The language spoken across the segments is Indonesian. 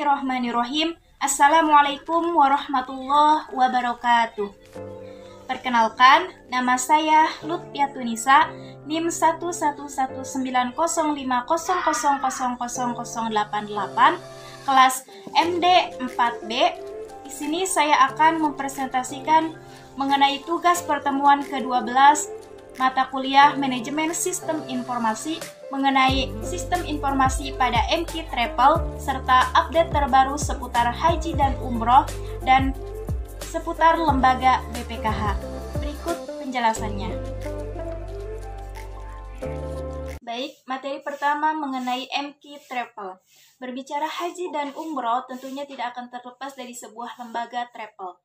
Bismillahirrahmanirrahim. Assalamualaikum warahmatullahi wabarakatuh. Perkenalkan, nama saya Lutfiatunisa, NIM 1119050000088, kelas MD 4B. Di sini saya akan mempresentasikan mengenai tugas pertemuan ke-12 mata kuliah Manajemen Sistem Informasi mengenai sistem informasi pada MQ Travel serta update terbaru seputar haji dan umroh dan seputar lembaga BPKH. Berikut penjelasannya. Baik, materi pertama mengenai MQ Travel. Berbicara haji dan umroh tentunya tidak akan terlepas dari sebuah lembaga travel.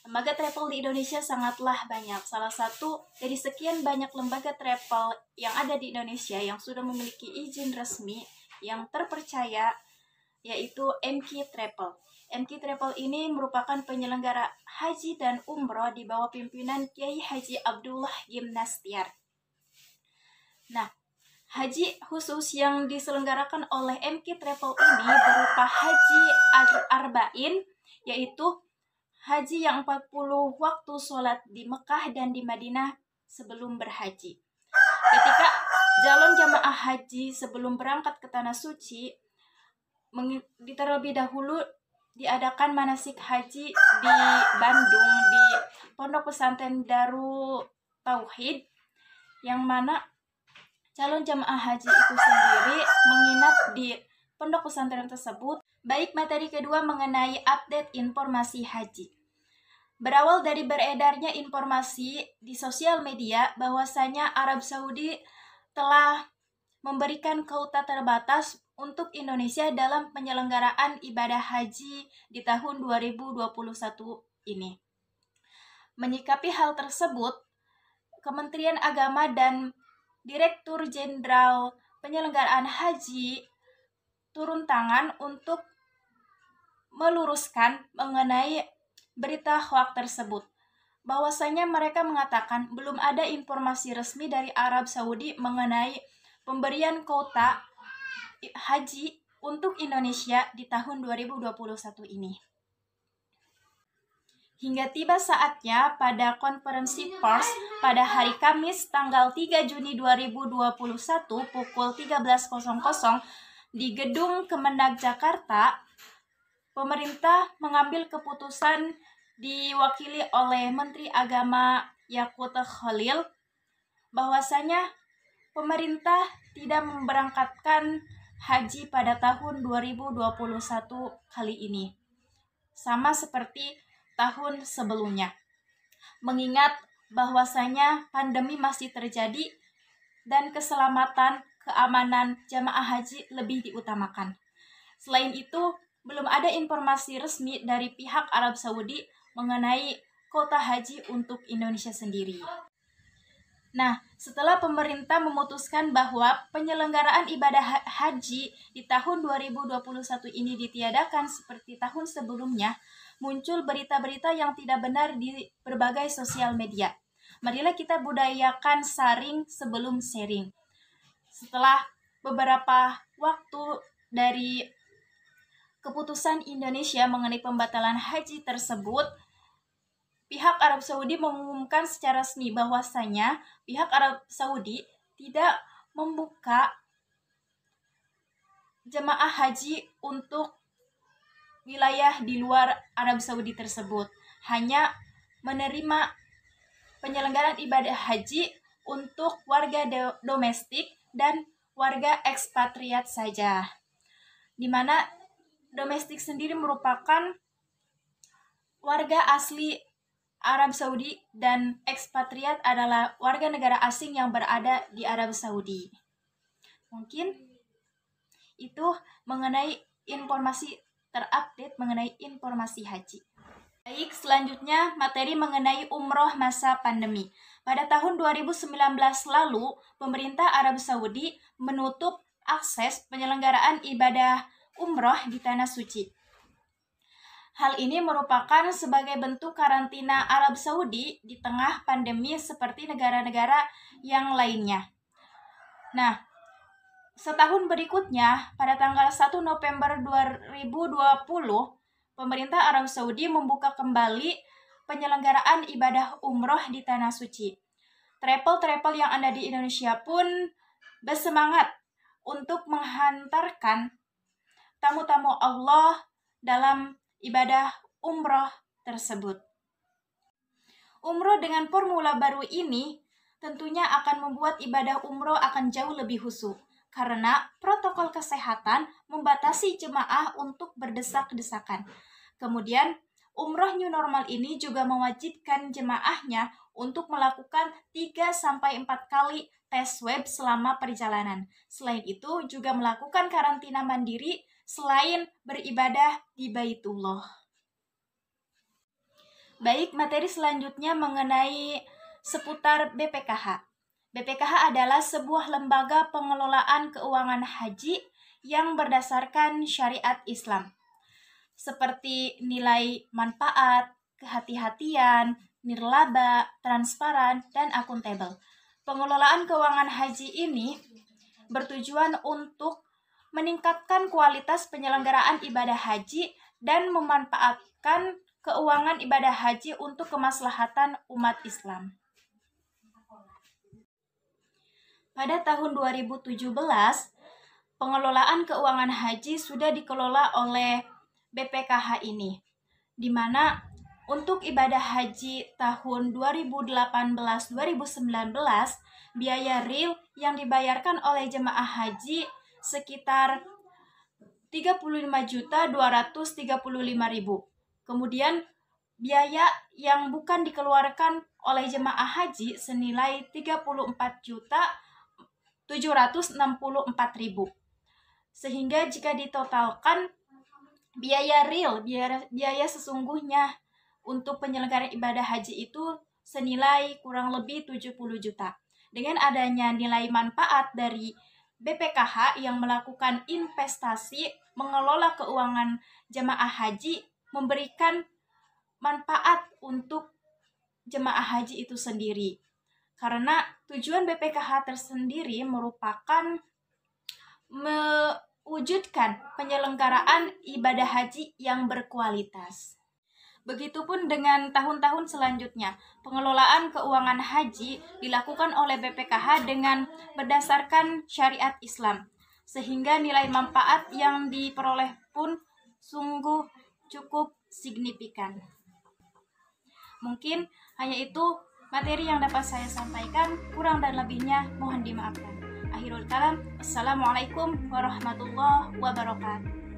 Lembaga travel di Indonesia sangatlah banyak. Salah satu dari sekian banyak lembaga travel yang ada di Indonesia yang sudah memiliki izin resmi yang terpercaya yaitu MQ Travel. MQ Travel ini merupakan penyelenggara haji dan umroh di bawah pimpinan Kiai Haji Abdullah Gimnastiar. Nah, haji khusus yang diselenggarakan oleh MQ Travel ini berupa haji arba'in, yaitu haji yang 40 waktu sholat di Mekah dan di Madinah sebelum berhaji. Ketika calon jamaah haji sebelum berangkat ke Tanah Suci, terlebih dahulu diadakan manasik haji di Bandung di Pondok Pesantren Darut Tauhid, yang mana calon jamaah haji itu sendiri menginap di pondok pesantren tersebut. Baik, materi kedua mengenai update informasi haji. Berawal dari beredarnya informasi di sosial media bahwasanya Arab Saudi telah memberikan kuota terbatas untuk Indonesia dalam penyelenggaraan ibadah haji di tahun 2021 ini. Menyikapi hal tersebut, Kementerian Agama dan Direktur Jenderal Penyelenggaraan Haji turun tangan untuk meluruskan mengenai berita hoaks tersebut. Bahwasanya mereka mengatakan belum ada informasi resmi dari Arab Saudi mengenai pemberian kuota haji untuk Indonesia di tahun 2021 ini. Hingga tiba saatnya pada konferensi pers pada hari Kamis tanggal 3 Juni 2021 pukul 13.00 di Gedung Kemenag Jakarta, pemerintah mengambil keputusan diwakili oleh Menteri Agama Yakut Khalil bahwasanya pemerintah tidak memberangkatkan haji pada tahun 2021 kali ini, sama seperti tahun sebelumnya. Mengingat bahwasanya pandemi masih terjadi dan keselamatan keamanan jamaah haji lebih diutamakan. Selain itu, belum ada informasi resmi dari pihak Arab Saudi mengenai kuota haji untuk Indonesia sendiri. Nah, setelah pemerintah memutuskan bahwa penyelenggaraan ibadah haji di tahun 2021 ini ditiadakan seperti tahun sebelumnya, muncul berita-berita yang tidak benar di berbagai sosial media. Marilah kita budayakan saring sebelum sharing. Setelah beberapa waktu dari keputusan Indonesia mengenai pembatalan haji tersebut, pihak Arab Saudi mengumumkan secara resmi bahwasanya pihak Arab Saudi tidak membuka jemaah haji untuk wilayah di luar Arab Saudi tersebut, hanya menerima penyelenggaraan ibadah haji untuk warga domestik dan warga ekspatriat saja, di mana domestik sendiri merupakan warga asli Arab Saudi dan ekspatriat adalah warga negara asing yang berada di Arab Saudi. Mungkin itu mengenai informasi terupdate mengenai informasi haji. Baik, selanjutnya materi mengenai umroh masa pandemi. Pada tahun 2019 lalu, pemerintah Arab Saudi menutup akses penyelenggaraan ibadah umroh di Tanah Suci. Hal ini merupakan sebagai bentuk karantina Arab Saudi di tengah pandemi seperti negara-negara yang lainnya. Nah, setahun berikutnya, pada tanggal 1 November 2020, pemerintah Arab Saudi membuka kembali penyelenggaraan ibadah umroh di Tanah Suci. Travel-travel yang ada di Indonesia pun bersemangat untuk menghantarkan tamu-tamu Allah dalam ibadah umroh tersebut. Umroh dengan formula baru ini tentunya akan membuat ibadah umroh akan jauh lebih khusyuk, karena protokol kesehatan membatasi jemaah untuk berdesak-desakan. Kemudian, umroh new normal ini juga mewajibkan jemaahnya untuk melakukan 3-4 kali tes swab selama perjalanan. Selain itu, juga melakukan karantina mandiri selain beribadah di Baitullah. Baik, materi selanjutnya mengenai seputar BPKH. BPKH adalah sebuah lembaga pengelolaan keuangan haji yang berdasarkan syariat Islam, seperti nilai manfaat, kehati-hatian, nirlaba, transparan, dan akuntabel. Pengelolaan keuangan haji ini bertujuan untuk meningkatkan kualitas penyelenggaraan ibadah haji dan memanfaatkan keuangan ibadah haji untuk kemaslahatan umat Islam. Pada tahun 2017, pengelolaan keuangan haji sudah dikelola oleh BPKH ini, di mana untuk ibadah haji tahun 2018-2019, biaya real yang dibayarkan oleh jemaah haji sekitar 35.235.000. Kemudian biaya yang bukan dikeluarkan oleh jemaah haji senilai 34.764.000. Sehingga jika ditotalkan biaya real, biaya sesungguhnya untuk penyelenggaraan ibadah haji itu senilai kurang lebih 70 juta. Dengan adanya nilai manfaat dari BPKH yang melakukan investasi mengelola keuangan jemaah haji, memberikan manfaat untuk jemaah haji itu sendiri. Karena tujuan BPKH tersendiri merupakan mewujudkan penyelenggaraan ibadah haji yang berkualitas. Begitupun dengan tahun-tahun selanjutnya, pengelolaan keuangan haji dilakukan oleh BPKH dengan berdasarkan syariat Islam, sehingga nilai manfaat yang diperoleh pun sungguh cukup signifikan. Mungkin hanya itu materi yang dapat saya sampaikan, kurang dan lebihnya mohon dimaafkan. Akhirul kalam, assalamualaikum warahmatullahi wabarakatuh.